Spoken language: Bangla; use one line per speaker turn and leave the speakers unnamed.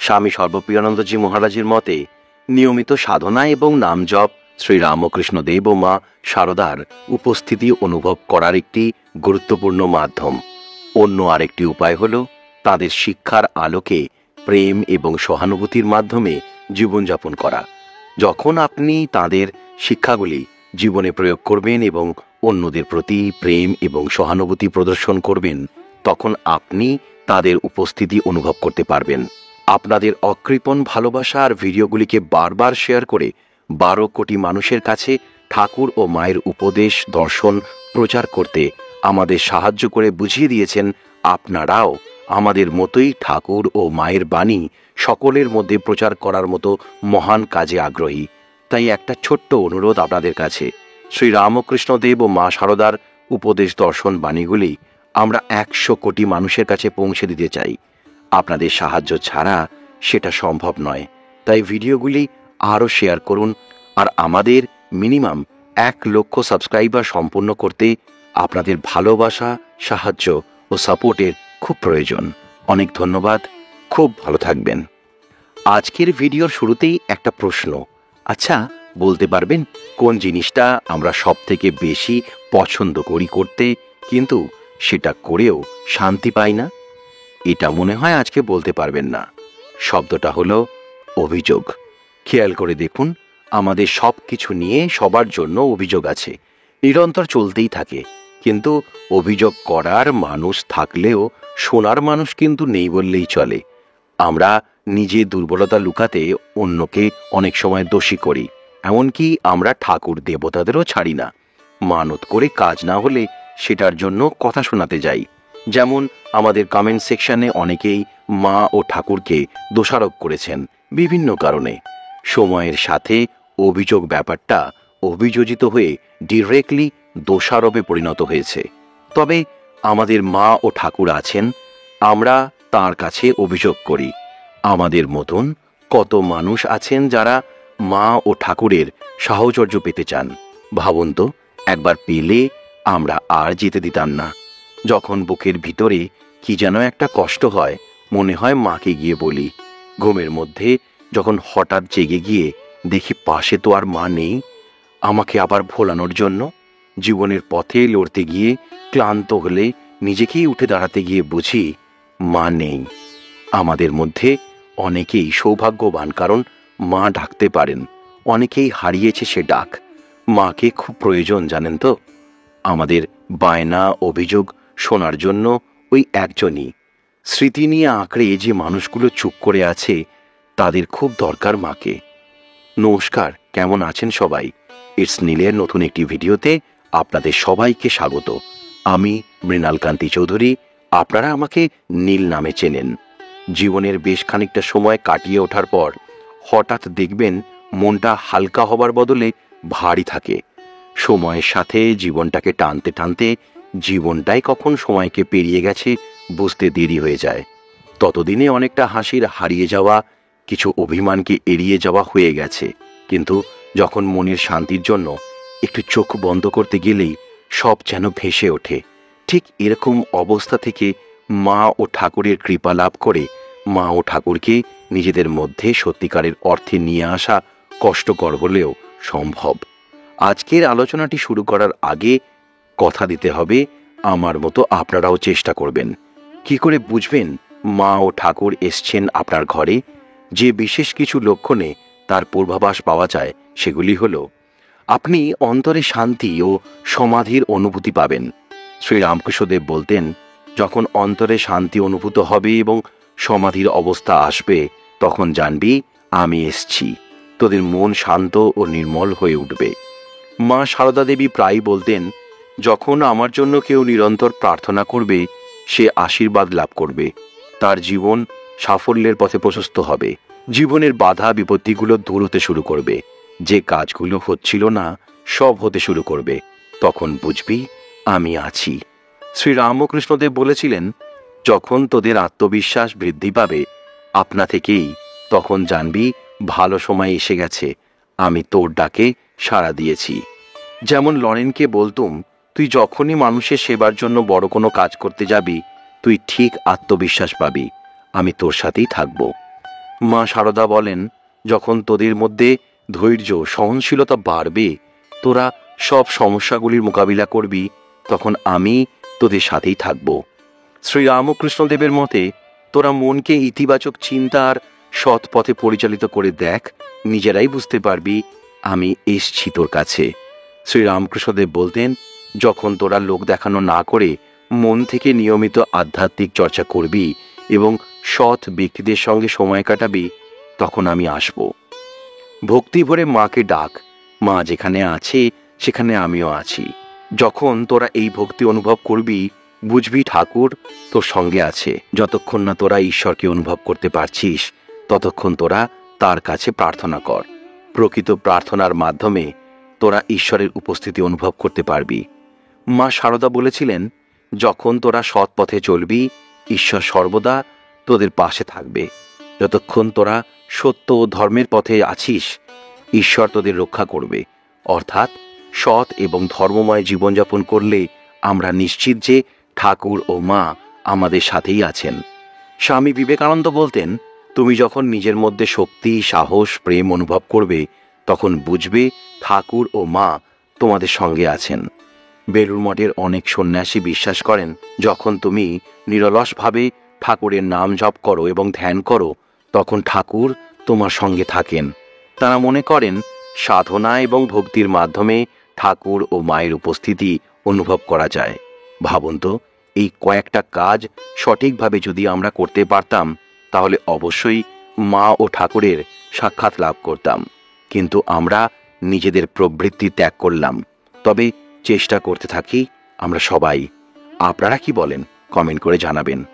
স্বামী সর্বপ্রিয়ানন্দজি মহারাজের মতে নিয়মিত সাধনা এবং নাম জপ শ্রীরামকৃষ্ণ দেব ও মা শারদার উপস্থিতি অনুভব করার একটি গুরুত্বপূর্ণ মাধ্যম। অন্য আরেকটি উপায় হল তাদের শিক্ষার আলোকে প্রেম এবং সহানুভূতির মাধ্যমে জীবনযাপন করা। যখন আপনি তাদের শিক্ষাগুলি জীবনে প্রয়োগ করবেন এবং অন্যদের প্রতি প্রেম এবং সহানুভূতি প্রদর্শন করবেন, তখন আপনি তাদের উপস্থিতি অনুভব করতে পারবেন। আপনাদের অকৃপণ ভালোবাসা আর ভিডিওগুলিকে বারবার শেয়ার করে 12 কোটি মানুষের কাছে ঠাকুর ও মায়ের উপদেশ দর্শন প্রচার করতে আমাদের সাহায্য করে বুঝিয়ে দিয়েছেন আপনারাও আমাদের মতোই ঠাকুর ও মায়ের বাণী সকলের মধ্যে প্রচার করার মতো মহান কাজে আগ্রহী। তাই একটা ছোট্ট অনুরোধ আপনাদের কাছে, শ্রী রামকৃষ্ণ দেব ও মা শারদার উপদেশ দর্শন বাণীগুলি আমরা 100 কোটি মানুষের কাছে পৌঁছে দিতে চাই। আপনাদের সাহায্য ছাড়া সেটা সম্ভব নয়। তাই ভিডিওগুলি আরও শেয়ার করুন। আর আমাদের মিনিমাম 1 লক্ষ সাবস্ক্রাইবার সম্পূর্ণ করতে আপনাদের ভালোবাসা, সাহায্য ও সাপোর্টের খুব প্রয়োজন। অনেক ধন্যবাদ। খুব ভালো থাকবেন। আজকের ভিডিওর শুরুতেই একটা প্রশ্ন। আচ্ছা, বলতে পারবেন কোন জিনিসটা আমরা সব থেকে বেশি পছন্দ করি করতে, কিন্তু সেটা করেও শান্তি পাই না? এটা মনে হয় আজকে বলতে পারবেন না। শব্দটা হলো অভিযোগ। খেয়াল করে দেখুন, আমাদের সব কিছু নিয়ে সবার জন্য অভিযোগ আছে, নিরন্তর চলতেই থাকে। কিন্তু অভিযোগ করার মানুষ থাকলেও শোনার মানুষ কিন্তু নেই বললেই চলে। আমরা নিজে দুর্বলতা লুকাতে অন্যকে অনেক সময় দোষী করি। এমনকি আমরা ঠাকুর দেবতাদেরও ছাড়ি না। মানত করে কাজ না হলে সেটার জন্য কথা শোনাতে যাই। যেমন আমাদের কমেন্ট সেকশনে অনেকেই মা ও ঠাকুরকে দোষারোপ করেছেন বিভিন্ন কারণে। সময়ের সাথে অভিযোগ ব্যাপারটা অভিযোজিত হয়ে ডিরেক্টলি দোষারোপে পরিণত হয়েছে। তবে আমাদের মা ও ঠাকুর আছেন, আমরা তার কাছে অভিযোগ করি। আমাদের মতন কত মানুষ আছেন যারা মা ও ঠাকুরের সাহচর্য পেতে চান। ভাবুন তো, একবার পেলে আমরা আর যেতে দিতাম না। যখন বুকের ভিতরে কি যেন একটা কষ্ট হয়, মনে হয় মাকে গিয়ে বলি। ঘুমের মধ্যে যখন হঠাৎ জেগে গিয়ে দেখি পাশে তো আর মা নেই, আমাকে আবার ভোলানোর জন্য। জীবনের পথে লড়তে গিয়ে ক্লান্ত হলে নিজেকেই উঠে দাঁড়াতে গিয়ে বুঝি মা নেই। আমাদের মধ্যে অনেকেই সৌভাগ্যবান, কারণ মা ডাকতে পারেন। অনেকেই হারিয়েছে সে ডাক। মাকে খুব প্রয়োজন, জানেন তো। আমাদের বায়না অভিযোগ শোনার জন্য ওই একজনই। স্মৃতি নিয়ে আঁকড়ে যে মানুষগুলো চুপ করে আছে, তাদের খুব দরকার মাকে। নমস্কার, কেমন আছেন সবাই? ইটস নীলের নতুন একটি ভিডিওতে আপনাদের সবাইকে স্বাগত। আমি মৃণালকান্তি চৌধুরী। আপনারা আমাকে নীল নামে চেনেন। জীবনের বেশ খানিকটা সময় কাটিয়ে ওঠার পর হঠাৎ দেখবেন মনটা হালকা হবার বদলে ভারী থাকে। সময়ের সাথে জীবনটাকে টানতে টানতে জীবনটাই কখন সময়কে পেরিয়ে গেছে বুঝতে দেরি হয়ে যায়। ততদিনে অনেকটা হাসির হারিয়ে যাওয়া, কিছু অভিমানকে এড়িয়ে যাওয়া হয়ে গেছে। কিন্তু যখন মনের শান্তির জন্য একটু চোখ বন্ধ করতে গেলেই সব যেন ভেসে ওঠে। ঠিক এরকম অবস্থা থেকে মা ও ঠাকুরের কৃপা লাভ করে মা ও ঠাকুরকে নিজেদের মধ্যে সত্যিকারের অর্থে নিয়ে আসা কষ্টকর হলেও সম্ভব। আজকের আলোচনাটি শুরু করার আগে কথা দিতে হবে, আমার মতো আপনারাও চেষ্টা করবেন। কি করে বুঝবেন মা ও ঠাকুর এসছেন আপনার ঘরে? যে বিশেষ কিছু লক্ষণে তার পূর্বাভাস পাওয়া যায় সেগুলি হলো, আপনি অন্তরে শান্তি ও সমাধির অনুভূতি পাবেন। শ্রীরামকৃষ্ণদেব বলতেন, যখন অন্তরে শান্তি অনুভূত হবে এবং সমাধির অবস্থা আসবে, তখন জানবি আমি এসছি। তোদের মন শান্ত ও নির্মল হয়ে উঠবে। মা সারদা দেবী প্রায়ই বলতেন, যখন আমার জন্য কেউ নিরন্তর প্রার্থনা করবে, সে আশীর্বাদ লাভ করবে। তার জীবন সাফল্যের পথে প্রশস্ত হবে। জীবনের বাধা বিপত্তিগুলো দূর হতে শুরু করবে। যে কাজগুলো হচ্ছিল না, সব হতে শুরু করবে। তখন বুঝবি আমি আছি। শ্রীরামকৃষ্ণদেব বলেছিলেন, যখন তোদের আত্মবিশ্বাস বৃদ্ধি পাবে আপনা থেকেই, তখন জানবি ভালো সময় এসে গেছে। আমি তোর ডাকে সাড়া দিয়েছি। যেমন লরেনকে বলতুম, তুই যখনই মানুষের সেবার জন্য বড় কোনো কাজ করতে যাবি, তুই ঠিক আত্মবিশ্বাস পাবি, আমি তোর সাথেই থাকব। মা শারদা বলেন, যখন তোদের মধ্যে ধৈর্য সহনশীলতা বাড়বে, তোরা সব সমস্যাগুলির মোকাবিলা করবি, তখন আমি তোদের সাথেই থাকব। শ্রীরামকৃষ্ণদেবের মতে, তোরা মনকে ইতিবাচক চিন্তা আর সৎ পথে পরিচালিত করে দেখ, নিজেরাই বুঝতে পারবি আমি এসছি তোর কাছে। শ্রীরামকৃষ্ণদেব বলতেন, যখন তোরা লোক দেখানো না করে মন থেকে নিয়মিত আধ্যাত্মিক চর্চা করবি এবং সৎ ব্যক্তিদের সঙ্গে সময় কাটাবি, তখন আমি আসব। ভক্তি ভরে মাকে ডাক, মা যেখানে আছে সেখানে আমিও আছি। যখন তোরা এই ভক্তি অনুভব করবি, বুঝবি ঠাকুর তোর সঙ্গে আছে। যতক্ষণ না তোরা ঈশ্বরকে অনুভব করতে পারছিস, ততক্ষণ তোরা তার কাছে প্রার্থনা কর। প্রকৃত প্রার্থনার মাধ্যমে তোরা ঈশ্বরের উপস্থিতি অনুভব করতে পারবি। মা শারদা বলেছিলেন, যখন তোরা সৎ পথে চলবি, ঈশ্বর সর্বদা তোদের পাশে থাকবে। যতক্ষণ তোরা সত্য ও ধর্মের পথে আছিস, ঈশ্বর তোদের রক্ষা করবে। অর্থাৎ সৎ এবং ধর্মময় জীবনযাপন করলে আমরা নিশ্চিত যে ঠাকুর ও মা আমাদের সাথেই আছেন। স্বামী বিবেকানন্দ বলতেন, তুমি যখন নিজের মধ্যে শক্তি, সাহস, প্রেম অনুভব করবে, তখন বুঝবে ঠাকুর ও মা তোমাদের সঙ্গে আছেন। বেলুড় মঠের অনেক সন্ন্যাসী বিশ্বাস করেন, যখন তুমি নিরলসভাবে ঠাকুরের নাম জপ করো এবং ধ্যান করো, তখন ঠাকুর তোমার সঙ্গে থাকেন। তারা মনে করেন, সাধনা এবং ভক্তির মাধ্যমে ঠাকুর ও মায়ের উপস্থিতি অনুভব করা যায়। ভাবুন তো, এই কয়েকটা কাজ সঠিকভাবে যদি আমরা করতে পারতাম, তাহলে অবশ্যই মা ও ঠাকুরের সাক্ষাৎ লাভ করতাম। কিন্তু আমরা নিজেদের প্রবৃত্তি ত্যাগ করলাম। তবে চেষ্টা করতে থাকি আমরা সবাই। আপনারা কি বলেন? কমেন্ট করে জানাবেন।